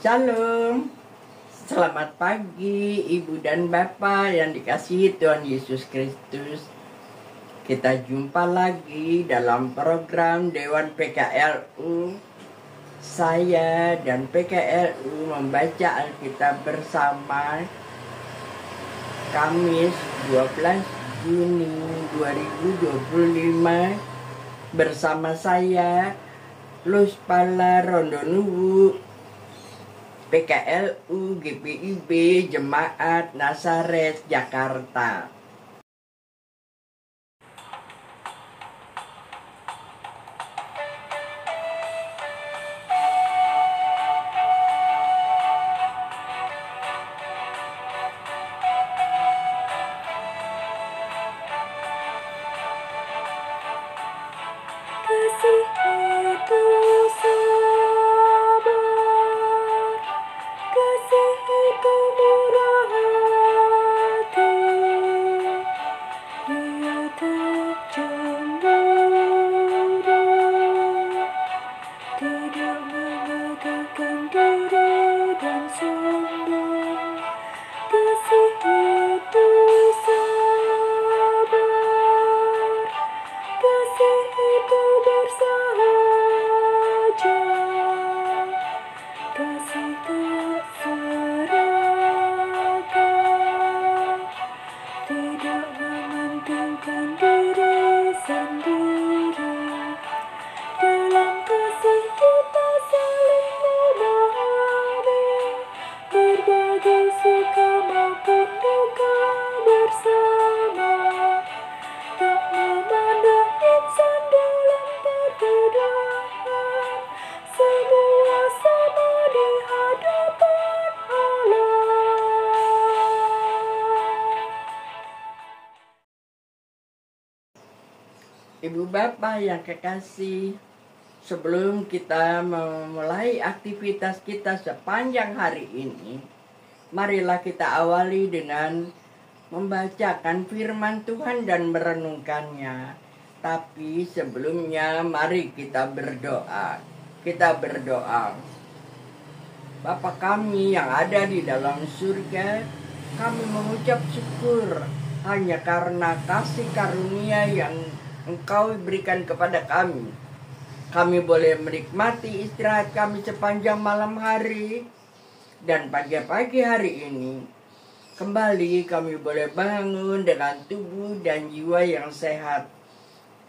Shalom, selamat pagi Ibu dan Bapak yang dikasihi Tuhan Yesus Kristus. Kita jumpa lagi dalam program Dewan PKLU. Saya dan PKLU membaca Alkitab bersama Kamis 12 Juni 2025 bersama saya Lus Pala Rondonuwu PKLU GPIB Jemaat Nazaret Jakarta. Kasih itu sabar, kasih itu murah hati, ia tak cemburu, tidak mengagapkan diri dan sombong. Kasih itu sabar, kasih itu bersahaja, kasih tak serakah, tidak mementingkan diri sendiri. Dalam kasih kita saling memahami, berbagi suka maupun duka bersama, tak memandang insan dalam perbedaan, semua sama di hadapan Allah. Ibu Bapak yang kekasih, sebelum kita memulai aktivitas kita sepanjang hari ini, marilah kita awali dengan membacakan firman Tuhan dan merenungkannya. Tapi sebelumnya mari kita berdoa. Kita berdoa. Bapa kami yang ada di dalam surga, kami mengucap syukur hanya karena kasih karunia yang Engkau berikan kepada kami. Kami boleh menikmati istirahat kami sepanjang malam hari, dan pagi-pagi hari ini kembali kami boleh bangun dengan tubuh dan jiwa yang sehat.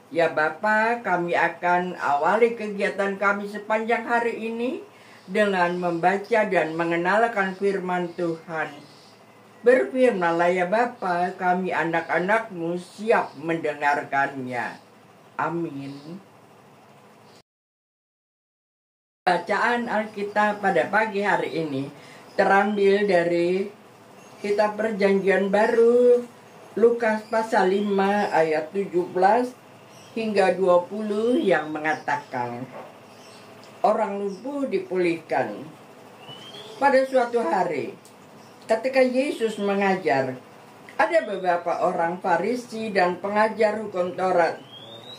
Ya Bapa, kami akan awali kegiatan kami sepanjang hari ini dengan membaca dan mengenalkan firman Tuhan. Berfirmanlah ya Bapa, kami anak-anak-Mu siap mendengarkannya. Amin. Bacaan Alkitab pada pagi hari ini terambil dari Kitab Perjanjian Baru, Lukas pasal 5 ayat 17 hingga 20 yang mengatakan, orang lumpuh dipulihkan. Pada suatu hari, ketika Yesus mengajar, ada beberapa orang Farisi dan pengajar hukum Taurat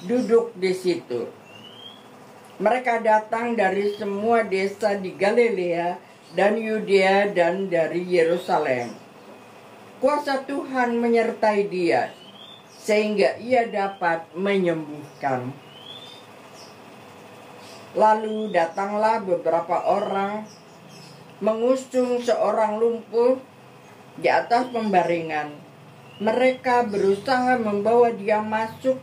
duduk di situ. Mereka datang dari semua desa di Galilea dan Yudea dan dari Yerusalem. Kuasa Tuhan menyertai dia, sehingga ia dapat menyembuhkan. Lalu datanglah beberapa orang mengusung seorang lumpuh di atas pembaringan. Mereka berusaha membawa dia masuk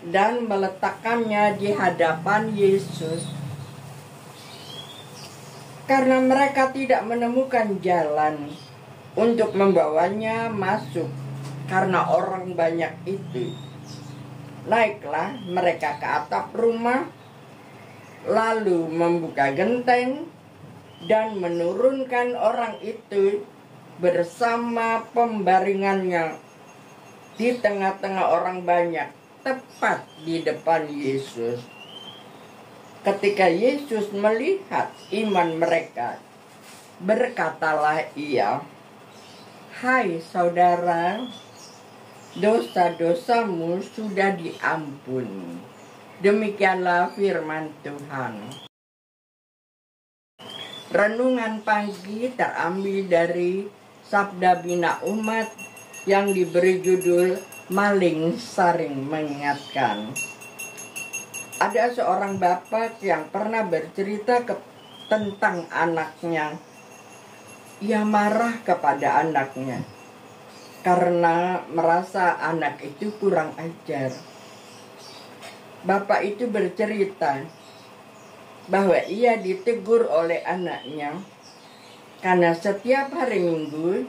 dan meletakkannya di hadapan Yesus. Karena mereka tidak menemukan jalan untuk membawanya masuk karena orang banyak itu, naiklah mereka ke atap rumah, lalu membuka genteng dan menurunkan orang itu bersama pembaringannya di tengah-tengah orang banyak, tepat di depan Yesus. Ketika Yesus melihat iman mereka, berkatalah ia, "Hai saudara, dosa-dosamu sudah diampuni." Demikianlah firman Tuhan. Renungan pagi terambil dari Sabda Bina Umat yang diberi judul Maling Saring Mengingatkan. Ada seorang bapak yang pernah bercerita tentang anaknya. Ia marah kepada anaknya karena merasa anak itu kurang ajar. Bapak itu bercerita bahwa ia ditegur oleh anaknya karena setiap hari Minggu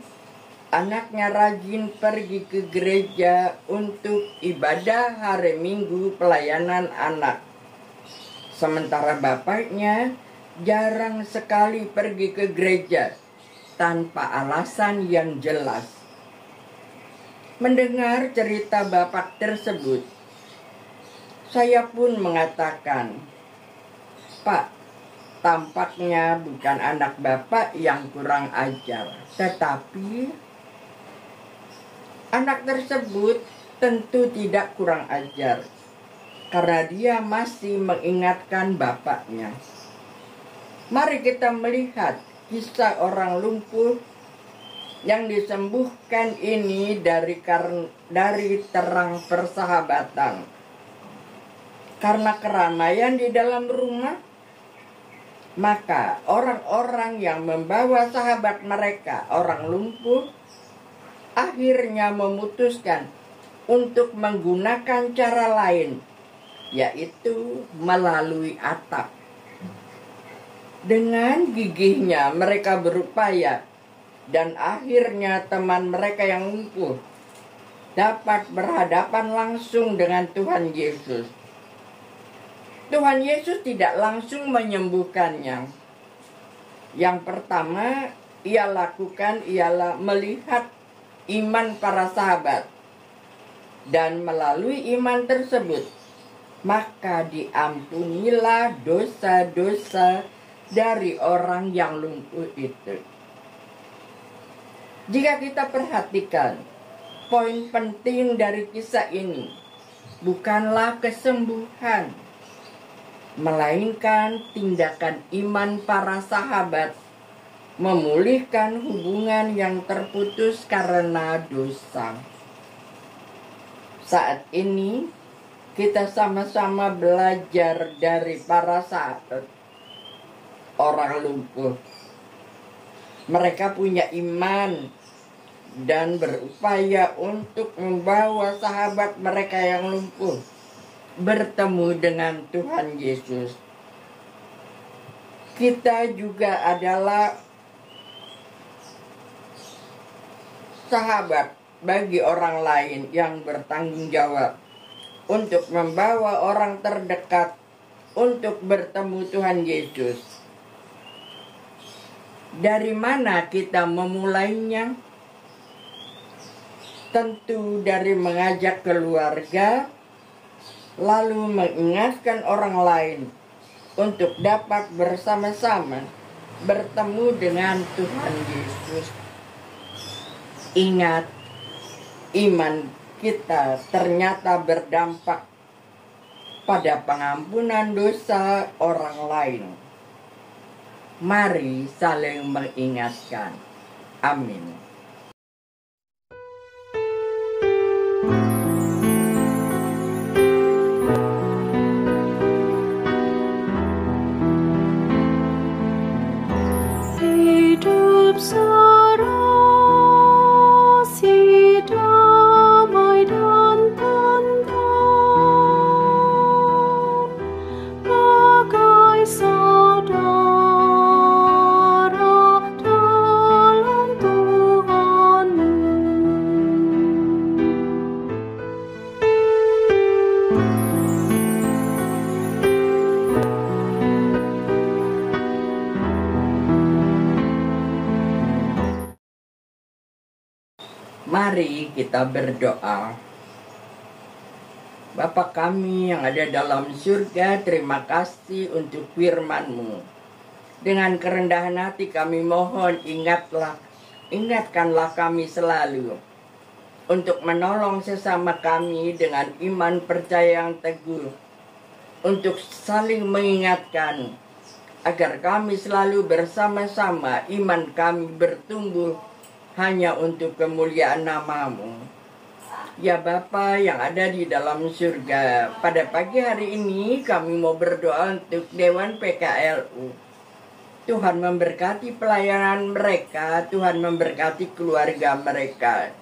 anaknya rajin pergi ke gereja untuk ibadah hari Minggu pelayanan anak. Sementara bapaknya jarang sekali pergi ke gereja tanpa alasan yang jelas. Mendengar cerita bapak tersebut, saya pun mengatakan, "Pak, tampaknya bukan anak bapak yang kurang ajar, tetapi anak tersebut tentu tidak kurang ajar karena dia masih mengingatkan bapaknya." Mari kita melihat kisah orang lumpuh yang disembuhkan ini dari terang persahabatan. Karena keramaian di dalam rumah, maka orang-orang yang membawa sahabat mereka, orang lumpuh, akhirnya memutuskan untuk menggunakan cara lain, yaitu melalui atap. Dengan gigihnya mereka berupaya, dan akhirnya teman mereka yang lumpuh dapat berhadapan langsung dengan Tuhan Yesus. Tuhan Yesus tidak langsung menyembuhkannya. Yang pertama ia lakukan ialah melihat iman para sahabat. Dan melalui iman tersebut, maka diampunilah dosa-dosa dari orang yang lumpuh itu. Jika kita perhatikan, poin penting dari kisah ini bukanlah kesembuhan, melainkan tindakan iman para sahabat memulihkan hubungan yang terputus karena dosa. Saat ini kita sama-sama belajar dari para sahabat orang lumpuh. Mereka punya iman dan berupaya untuk membawa sahabat mereka yang lumpuh bertemu dengan Tuhan Yesus. Kita juga adalah sahabat bagi orang lain yang bertanggung jawab untuk membawa orang terdekat untuk bertemu Tuhan Yesus. Dari mana kita memulainya? Tentu dari mengajak keluarga, lalu mengingatkan orang lain untuk dapat bersama-sama bertemu dengan Tuhan Yesus. Ingat, iman kita ternyata berdampak pada pengampunan dosa orang lain. Mari saling mengingatkan. Amin. Hidup serasi damai dan tentram, bagai saudara dalam Tuhanmu. Mari kita berdoa. Bapa kami yang ada dalam surga, terima kasih untuk firman-Mu. Dengan kerendahan hati kami mohon, ingatkanlah kami selalu untuk menolong sesama kami dengan iman percaya yang teguh, untuk saling mengingatkan agar kami selalu bersama-sama iman kami bertumbuh hanya untuk kemuliaan nama-Mu. Ya Bapa yang ada di dalam surga, pada pagi hari ini kami mau berdoa untuk Dewan PKLU. Tuhan memberkati pelayanan mereka, Tuhan memberkati keluarga mereka.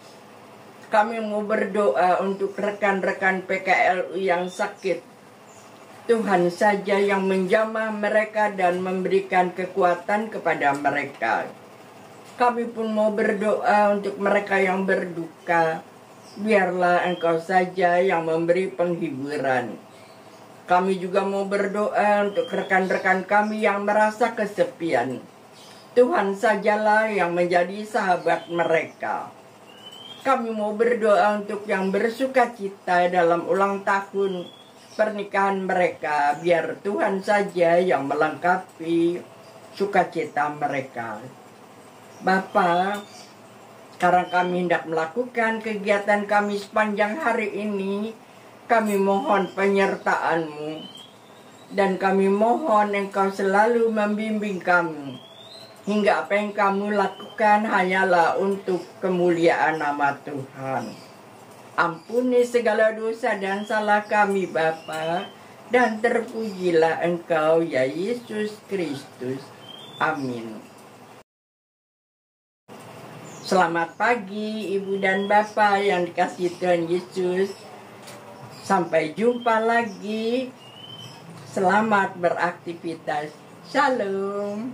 Kami mau berdoa untuk rekan-rekan PKLU yang sakit. Tuhan saja yang menjamah mereka dan memberikan kekuatan kepada mereka. Kami pun mau berdoa untuk mereka yang berduka. Biarlah Engkau saja yang memberi penghiburan. Kami juga mau berdoa untuk rekan-rekan kami yang merasa kesepian. Tuhan sajalah yang menjadi sahabat mereka. Kami mau berdoa untuk yang bersuka cita dalam ulang tahun pernikahan mereka. Biar Tuhan saja yang melengkapi sukacita mereka. Bapa, sekarang kami hendak melakukan kegiatan kami sepanjang hari ini. Kami mohon penyertaan-Mu, dan kami mohon Engkau selalu membimbing kami, hingga apa yang kami lakukan hanyalah untuk kemuliaan nama Tuhan. Ampuni segala dosa dan salah kami Bapa, dan terpujilah Engkau ya Yesus Kristus. Amin. Selamat pagi Ibu dan Bapak yang dikasihi Tuhan Yesus. Sampai jumpa lagi. Selamat beraktivitas. Shalom.